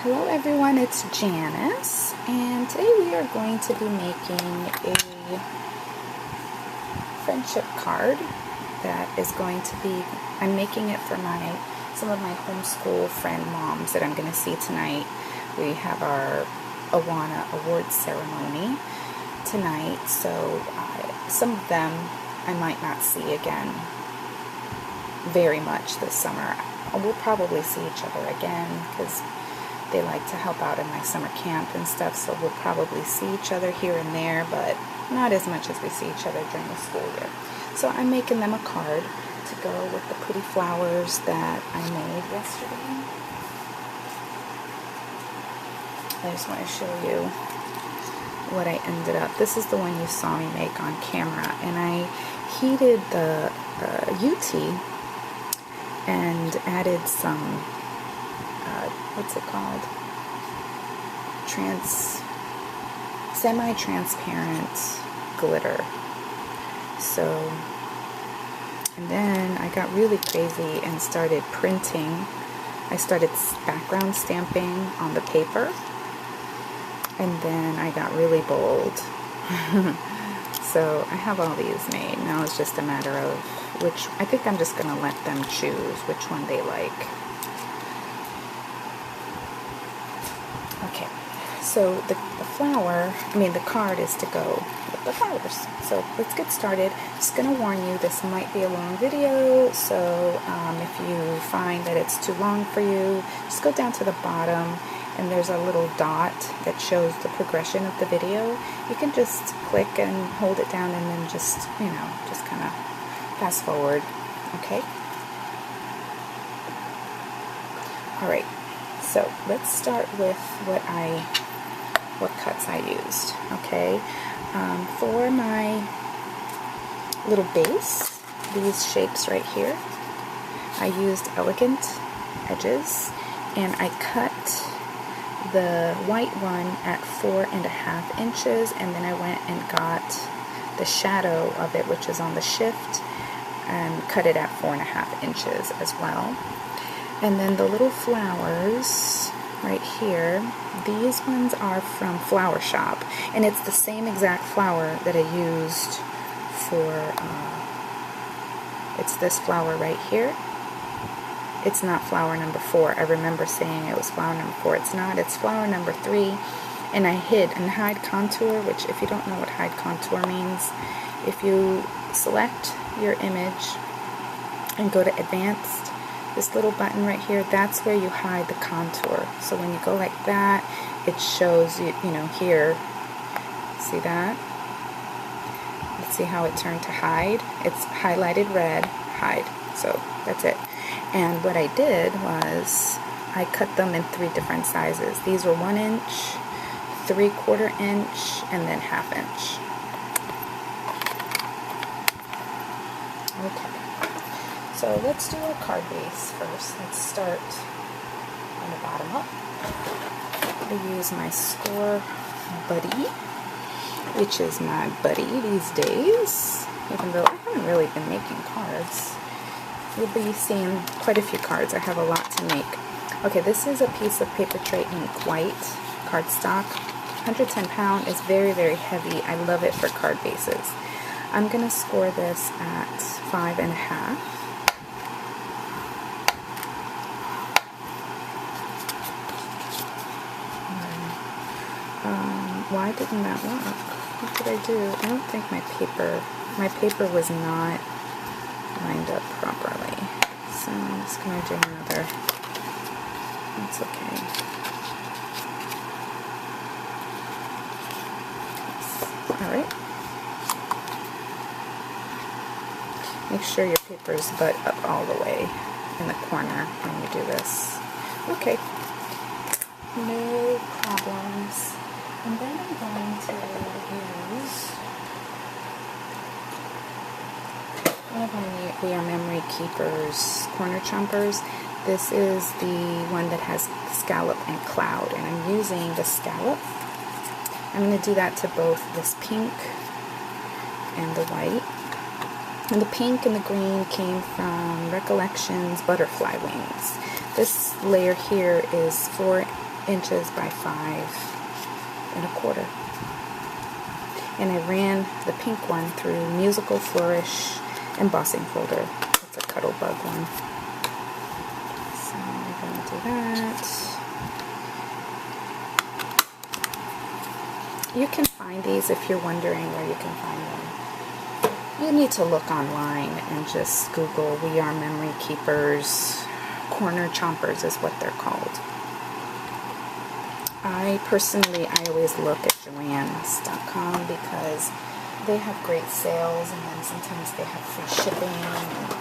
Hello everyone, it's Janice, and today we are going to be making a friendship card that is going to be, I'm making it for some of my homeschool friend moms that I'm going to see tonight. We have our Awana Awards ceremony tonight, so some of them I might not see again very much this summer. We'll probably see each other again because they like to help out in my summer camp and stuff, so we'll probably see each other here and there, but not as much as we see each other during the school year. So I'm making them a card to go with the pretty flowers that I made yesterday. I just want to show you what I ended up. This is the one you saw me make on camera, and I heated the UT and added some what's it called? Semi-transparent glitter. So, and then I got really crazy and started printing. I started background stamping on the paper, and then I got really bold. So I have all these made. Now it's just a matter of which, I think I'm just going to let them choose which one they like. Okay, so the card is to go with the flowers. So let's get started. Just going to warn you, this might be a long video, so if you find that it's too long for you, just go down to the bottom and there's a little dot that shows the progression of the video. You can just click and hold it down and then just kind of fast forward, okay? Alright. So let's start with what cuts I used, okay? For my little base, these shapes right here, I used elegant edges, and I cut the white one at 4.5 inches, and then I went and got the shadow of it, which is on the shift, and cut it at 4.5 inches as well. And then the little flowers right here, these ones are from Flower Shop, and it's the same exact flower that I used for, it's this flower right here. It's not flower number 4. I remember saying it was flower number 4. It's not. It's flower number 3. And I hide contour, which if you don't know what hide contour means, if you select your image and go to advanced, this little button right here, that's where you hide the contour. So when you go like that, it shows you, here, see that? Let's see how it turned to hide. It's highlighted red, hide. So that's it. And what I did was I cut them in 3 different sizes. These were 1 inch, 3/4 inch, and then 1/2 inch. Okay. So let's do our card base first. Let's start on the bottom up. I use my Score Buddy, which is my buddy these days. Even though I haven't really been making cards. You'll be seeing quite a few cards. I have a lot to make. Okay, this is a piece of paper tray ink white cardstock. 110 pound. It's very, very heavy. I love it for card bases. I'm going to score this at 5.5. Why didn't that work? What did I do? I don't think my paper was not lined up properly. So I'm just going to do another. That's okay. Alright. Make sure your papers butt up all the way in the corner when you do this. Okay. No problems. And then I'm going to use one of We Are Memory Keepers corner chompers. This is the one that has scallop and cloud, and I'm using the scallop. I'm going to do that to both this pink and the white. And the pink and the green came from Recollections Butterfly Wings. This layer here is 4 inches by 5 1/4. And I ran the pink one through Musical Flourish embossing folder. It's a Cuttlebug one. So I'm going to do that. You can find these if you're wondering where you can find them. You need to look online and just Google We Are Memory Keepers. Corner chompers is what they're called. I always look at Joann's.com because they have great sales, and then sometimes they have free shipping, and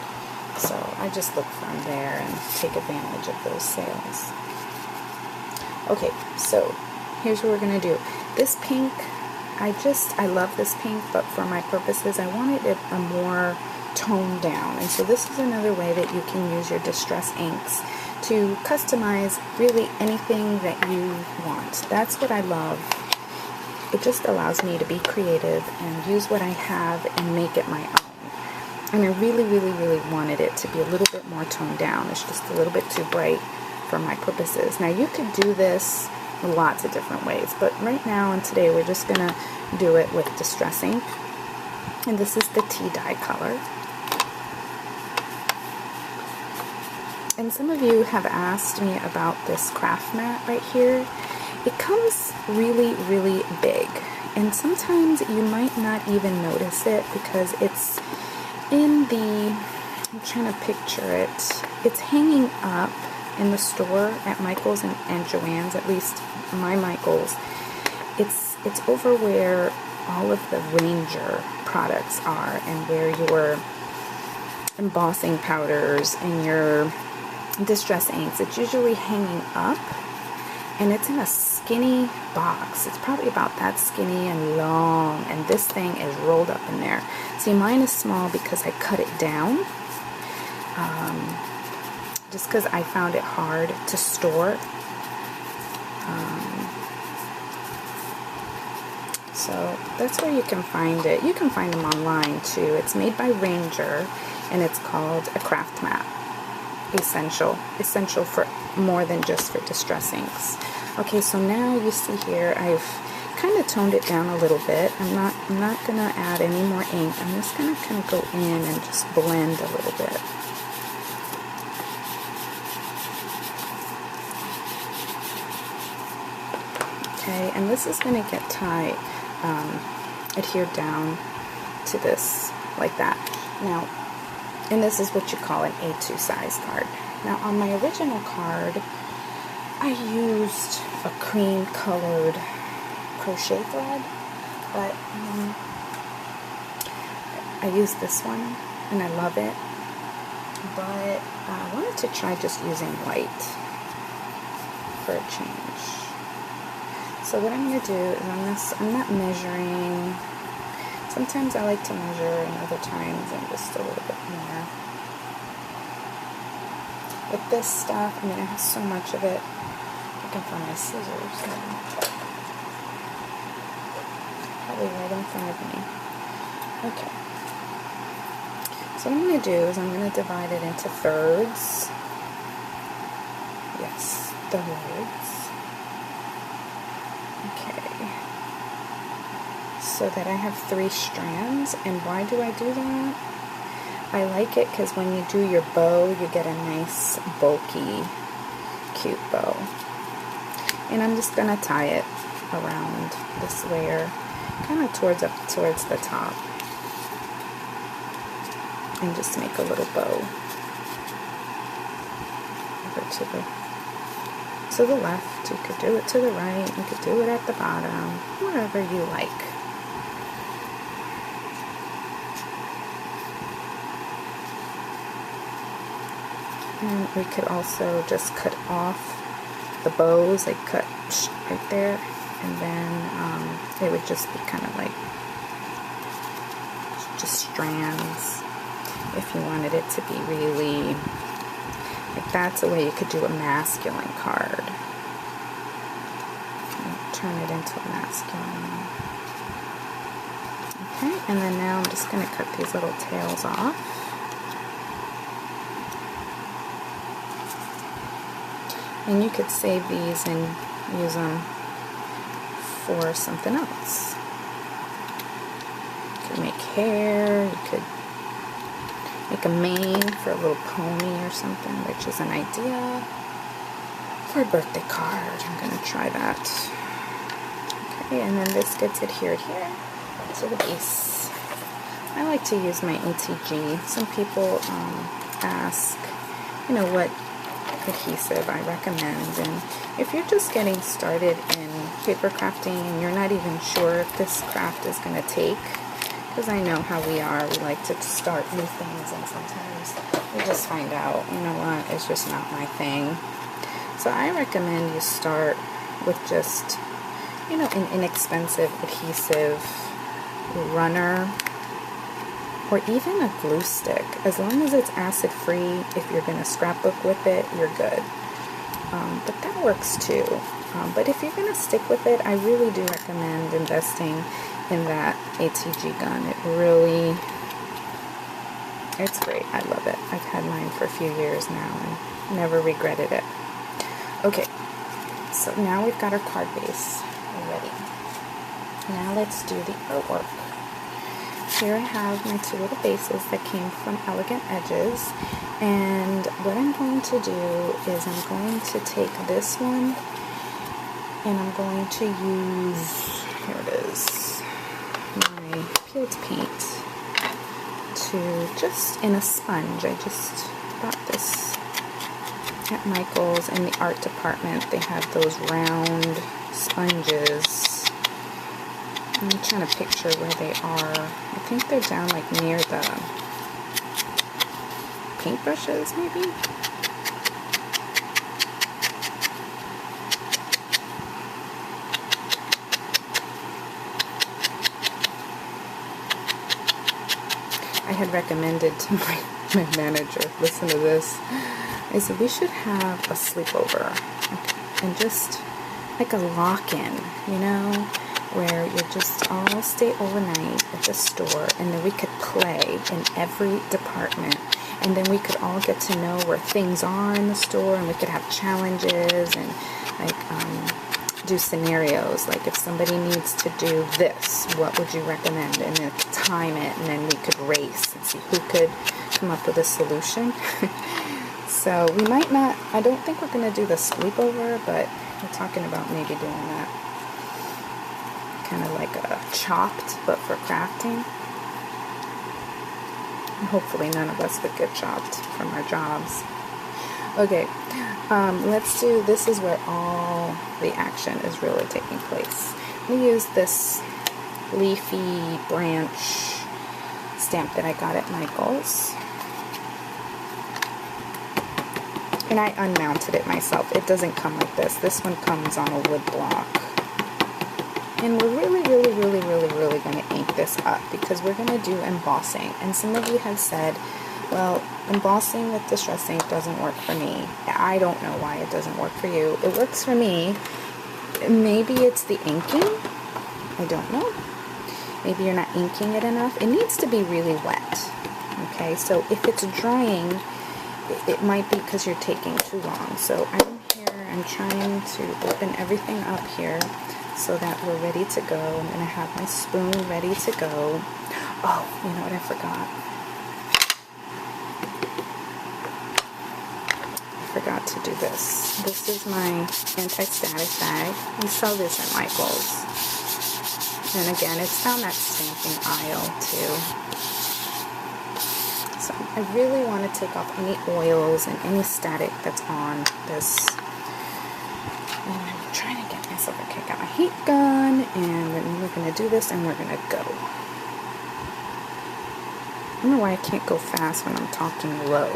so I just look from there and take advantage of those sales. Okay, so here's what we're going to do. This pink, I love this pink, but for my purposes I wanted it a more toned down, and so this is another way that you can use your distress inks to customize really anything that you want. That's what I love. It just allows me to be creative and use what I have and make it my own. And I really, really, really wanted it to be a little bit more toned down. It's just a little bit too bright for my purposes. Now you could do this lots of different ways, but right now and today we're just going to do it with distress ink. And this is the tea dye color. And some of you have asked me about this craft mat right here. It comes really, really big, and sometimes you might not even notice it because it's in the, I'm trying to picture it, it's hanging up in the store at Michael's and Joann's, at least my Michael's. It's over where all of the Ranger products are, and where your embossing powders and your distress inks. It's usually hanging up, and it's in a skinny box. It's probably about that skinny and long, and this thing is rolled up in there. See, mine is small because I cut it down, just because I found it hard to store. So that's where you can find it. You can find them online too. It's made by Ranger, and it's called a craft mat. Essential for more than just for distress inks. Okay, so now you see here I've kind of toned it down a little bit. I'm not gonna add any more ink. I'm just gonna kind of go in and just blend a little bit. Okay, and this is gonna get tied, adhered down to this like that. Now, and this is what you call an A2 size card. Now on my original card, I used a cream colored crochet thread, but I used this one and I love it, but I wanted to try just using white for a change. So what I'm going to do is I'm not measuring. Sometimes I like to measure, and other times I'm just a little bit more. With this stuff, I mean, I have so much of it. I can find my scissors now. Probably right in front of me. Okay. So what I'm going to do is I'm going to divide it into thirds. Yes, thirds. Okay. So that I have 3 strands. And why do I do that? I like it because when you do your bow, you get a nice, bulky, cute bow. And I'm just going to tie it around this layer, kind of towards the top. And just make a little bow over to the left. You could do it to the right. You could do it at the bottom, wherever you like. And we could also just cut off the bows, like cut right there, and then it would just be kind of like just strands if you wanted it to be really, like that's a way you could do a masculine card. And turn it into a masculine. Okay, and then now I'm just going to cut these little tails off. And you could save these and use them for something else. You could make hair, you could make a mane for a little pony or something, which is an idea for a birthday card. I'm going to try that. Okay, and then this gets adhered here to the base. I like to use my ATG. Some people ask, you know, what adhesive I recommend, and if you're just getting started in paper crafting and you're not even sure if this craft is going to take, because I know how we are, we like to start new things and sometimes we just find out, you know what, it's just not my thing. So I recommend you start with just, you know, an inexpensive adhesive runner or even a glue stick. As long as it's acid free, if you're going to scrapbook with it, you're good. But that works too. But if you're going to stick with it, I really do recommend investing in that ATG gun. It's great. I love it. I've had mine for a few years now and never regretted it. Okay, so now we've got our card base ready. Now let's do the artwork. Here I have my two little bases that came from Elegant Edges, and what I'm going to do is I'm going to take this one and I'm going to use, here it is, my peeled paint to just, in a sponge, I just bought this at Michael's in the art department. They have those round sponges. I'm trying to picture where they are. I think they're down like near the paintbrushes, maybe? I had recommended to my manager, listen to this, I said we should have a sleepover and just like a lock-in, you know, where you just all stay overnight at the store, and then we could play in every department, and then we could all get to know where things are in the store, and we could have challenges and like do scenarios, like if somebody needs to do this, what would you recommend, and then time it, and then we could race and see who could come up with a solution. So we might not, I don't think we're going to do the sleepover, but we're talking about maybe doing that. Kind of like a chopped, but for crafting. And hopefully none of us would get chopped from our jobs. Okay, let's do, this is where all the action is really taking place. We use this leafy branch stamp that I got at Michael's. And I unmounted it myself. It doesn't come like this. This one comes on a wood block. And we're really going to ink this up because we're going to do embossing. And some of you have said, well, embossing with distress ink doesn't work for me. I don't know why it doesn't work for you. It works for me. Maybe it's the inking. I don't know. Maybe you're not inking it enough. It needs to be really wet. Okay, so if it's drying, it might be because you're taking too long. So I'm trying to open everything up here so that we're ready to go. I'm going to have my spoon ready to go. Oh, you know what I forgot? I forgot to do this. This is my anti-static bag. We sell this at Michael's. And again, it's down that stamping aisle too. So I really want to take off any oils and any static that's on this. And I'm trying to get myself, okay, got my heat gun, and then we're going to do this and we're going to go. I don't know why I can't go fast when I'm talking low.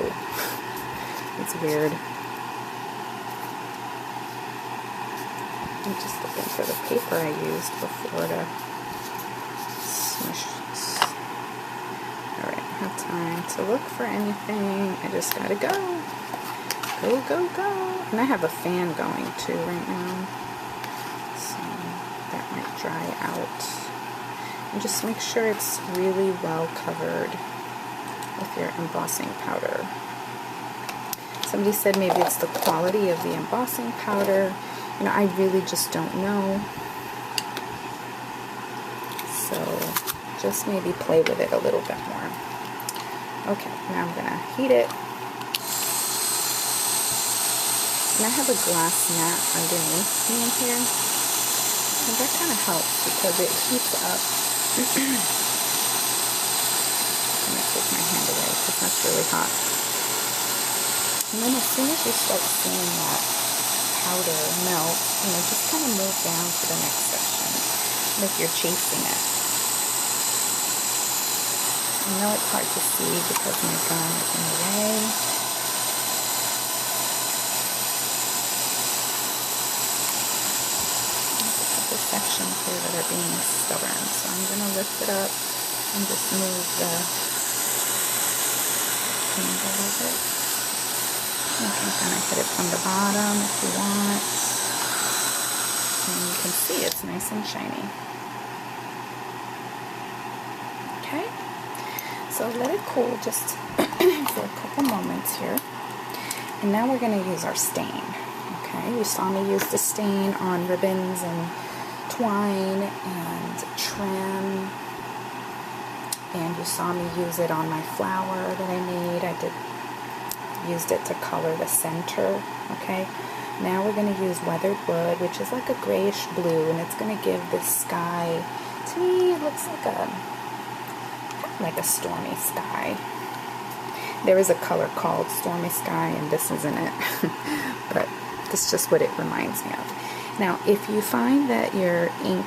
It's weird. I'm just looking for the paper I used before to smush this. Alright, I have time to look for anything. I just gotta go. Go, go, go. And I have a fan going too right now. So that might dry out. And just make sure it's really well covered with your embossing powder. Somebody said maybe it's the quality of the embossing powder. You know, I really just don't know. So just maybe play with it a little bit more. Okay, now I'm gonna heat it. And I have a glass mat underneath me in here. And that kind of helps because it heats up. I'm gonna take my hand away because that's really hot. And then as soon as you start seeing that powder melt, you know, just kind of move down to the next section, like you're chasing it. I know it's hard to see because my gun is in the way. There's a couple sections here that are being stubborn, so I'm going to lift it up and just move the paint a little bit. You can kind of hit it from the bottom if you want. And you can see it's nice and shiny. Okay, so let it cool just for a couple moments here. And now we're going to use our stain. Okay, you saw me use the stain on ribbons and twine and trim. And you saw me use it on my flower that I made. Used it to color the center. Okay, now we're going to use weathered wood, which is like a grayish blue, and it's going to give this sky, to me it looks like a stormy sky. There is a color called stormy sky, and this isn't it. But this is just what it reminds me of. Now if you find that your ink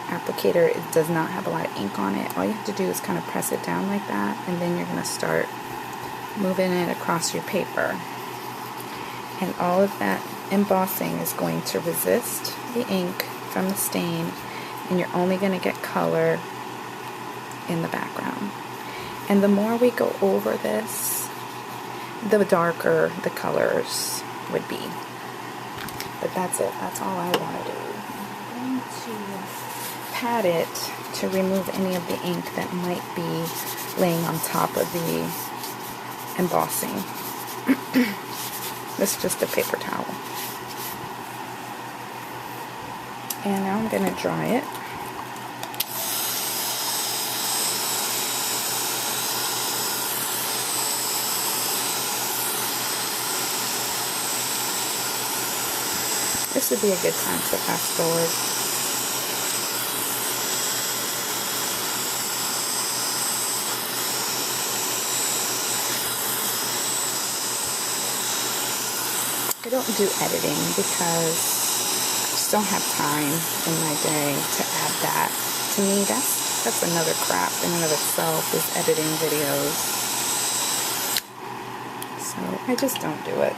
applicator does not have a lot of ink on it, all you have to do is kind of press it down like that, and then you're going to start moving it across your paper. And all of that embossing is going to resist the ink from the stain, and you're only going to get color in the background. And the more we go over this, the darker the colors would be. But that's it. That's all I want to do. I'm going to pat it to remove any of the ink that might be laying on top of the embossing. This is just a paper towel. And now I'm going to dry it. This would be a good time to fast forward. I don't do editing because I just don't have time in my day to add that. To me, that's another craft in and of itself, is editing videos. So I just don't do it.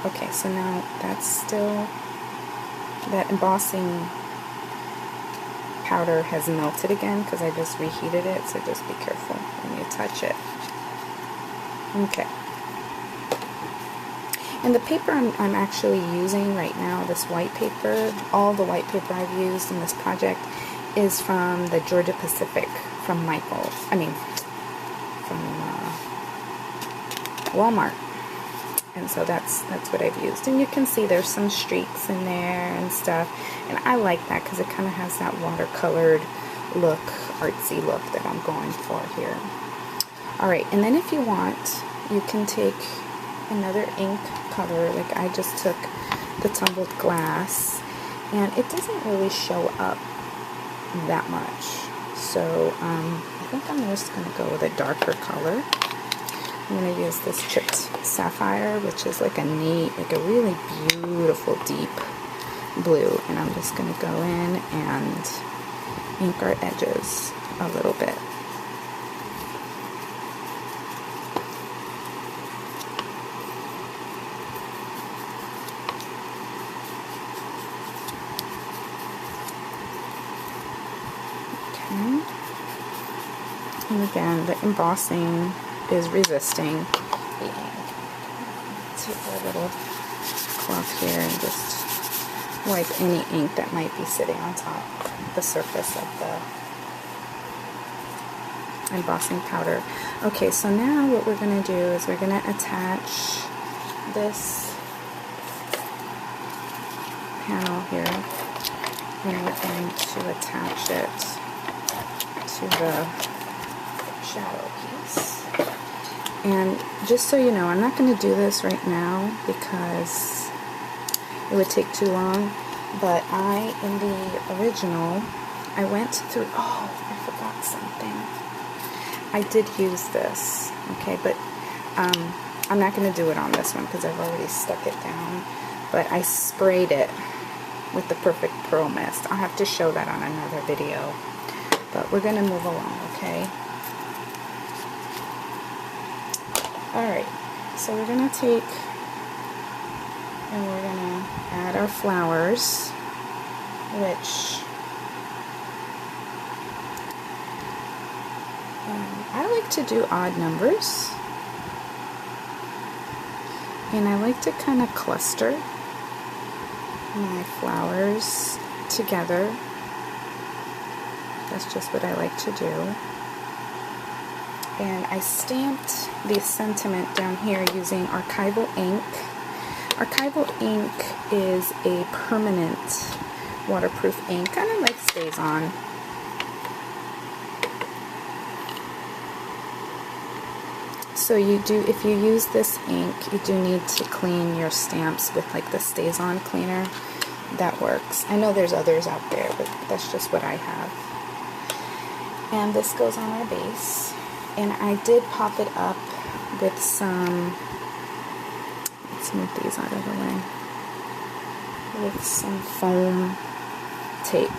Okay, so now that's still, that embossing powder has melted again because I just reheated it, so just be careful when you touch it. Okay. And the paper I'm actually using right now, this white paper, all the white paper I've used in this project is from the Georgia Pacific, from Walmart. And so that's what I've used. And you can see there's some streaks in there and stuff. And I like that because it kind of has that watercolored look, artsy look that I'm going for here. Alright, and then if you want, you can take another ink color. Like I just took the tumbled glass, and it doesn't really show up that much. So I think I'm just going to go with a darker color. I'm going to use this chipped sapphire, which is like a really beautiful deep blue. And I'm just going to go in and ink our edges a little bit. Okay. And again, the embossing is resisting the ink. Take a little cloth here and just wipe any ink that might be sitting on top the surface of embossing powder. Okay, so now what we're going to do is we're going to attach this panel here, and we're going to attach it to the shadow piece. And just so you know, I'm not going to do this right now because it would take too long, but in the original, I went through, oh, I forgot something. I did use this, okay, but I'm not going to do it on this one because I've already stuck it down, but I sprayed it with the Perfect Pearl Mist. I'll have to show that on another video, but we're going to move along, okay? Alright, so we're going to take and we're going to add our flowers, which I like to do odd numbers, and I like to kind of cluster my flowers together. That's just what I like to do. And I stamped the sentiment down here using archival ink. Archival ink is a permanent waterproof ink, kind of like stays on. So you do, if you use this ink, you do need to clean your stamps with like the stays on cleaner. That works. I know there's others out there, but that's just what I have. And this goes on our base. And I did pop it up with some, let's move these out of the way, with some foam tape.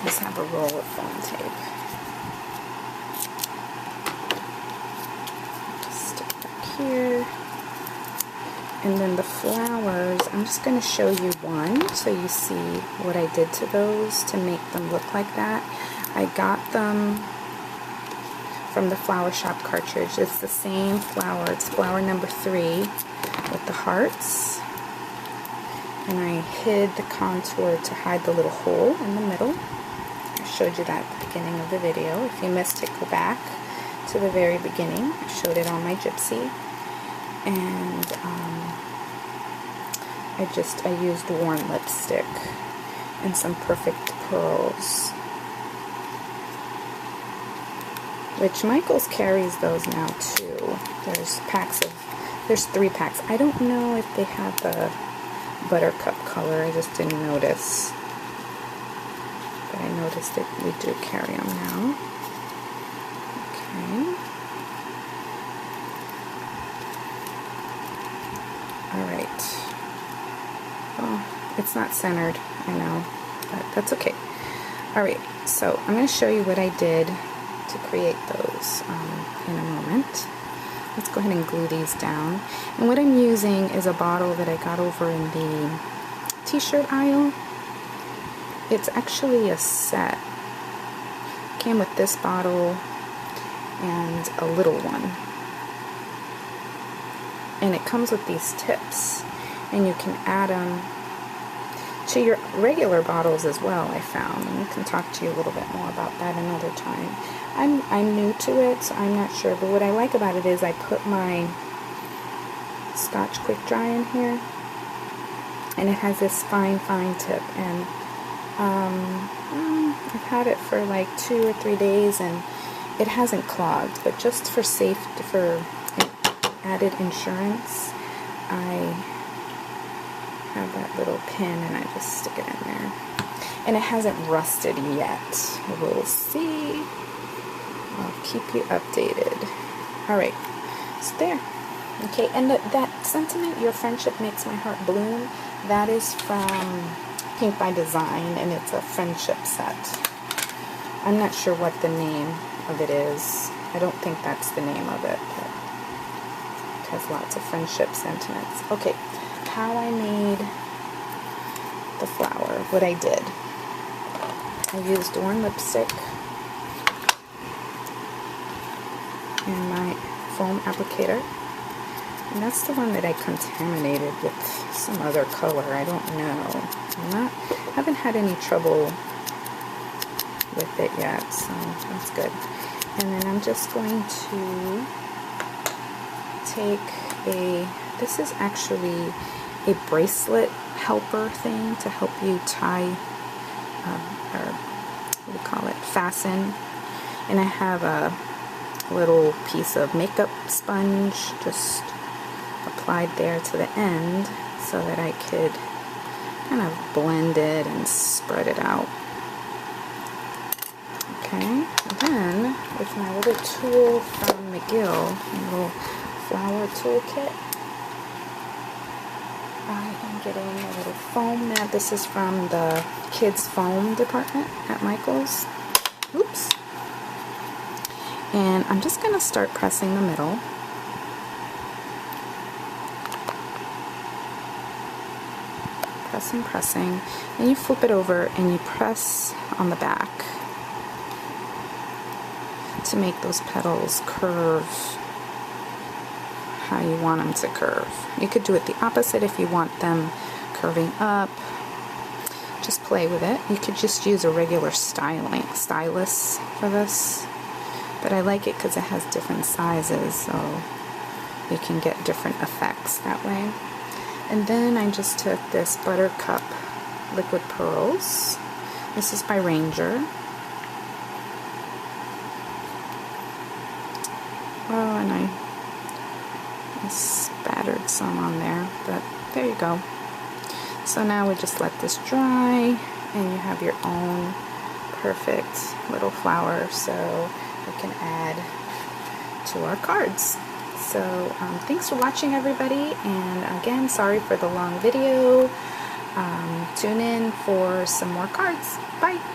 Just have a roll of foam tape. Just stick back here. And then the flowers, I'm just going to show you one so you see what I did to those to make them look like that. I got them from the Flower Shop cartridge. It's the same flower. It's flower number 3 with the hearts. And I hid the contour to hide the little hole in the middle. I showed you that at the beginning of the video. If you missed it, go back to the very beginning. I showed it on my gypsy. And I used worn lipstick and some Perfect Pearls, which Michaels carries those now too. There's 3 packs. I don't know if they have the buttercup color. I just didn't notice, but I noticed that we do carry them now. Okay. Alright. Oh, it's not centered, I know, but that's okay. Alright, so I'm going to show you what I did to create those in a moment. Let's go ahead and glue these down. And what I'm using is a bottle that I got over in the t-shirt aisle. It's actually a set. It came with this bottle and a little one. And it comes with these tips, and you can add them to your regular bottles as well, I found. And I can talk to you a little bit more about that another time. I'm new to it, so I'm not sure, but what I like about it is I put my Scotch Quick Dry in here, and it has this fine tip, and I've had it for like 2 or 3 days, and it hasn't clogged, but just for safety, for added insurance, I have that little pin and I just stick it in there. And it hasn't rusted yet. We'll see. I'll keep you updated. Alright, so there. Okay, and that sentiment, your friendship makes my heart bloom, that is from Pink by Design, and it's a friendship set. I'm not sure what the name of it is. I don't think that's the name of it, but it has lots of friendship sentiments. Okay, how I made the flower, what I did. I used worn lipstick and my foam applicator, And that's the one that I contaminated with some other color. I don't know. Haven't had any trouble with it yet, so that's good. And then I'm just going to take this is actually a bracelet helper thing to help you tie, or what do you call it, fasten. And I have a little piece of makeup sponge just applied there to the end so that I could kind of blend it and spread it out. Okay, and then with my little tool from McGill, my little flower toolkit, I am getting a little foam mat. This is from the kids foam department at Michael's. Oops. And I'm just going to start pressing the middle. Pressing, pressing. Then you flip it over and you press on the back to make those petals curve how you want them to curve. You could do it the opposite if you want them curving up. Just play with it. You could just use a regular stylus for this, but I like it because it has different sizes, so you can get different effects that way. And then I just took this Buttercup Liquid Pearls. This is by Ranger. Oh, and I spattered some on there, but there you go. So now we just let this dry, and you have your own perfect little flower, so we can add to our cards. So thanks for watching, everybody, and again, sorry for the long video. Tune in for some more cards. Bye!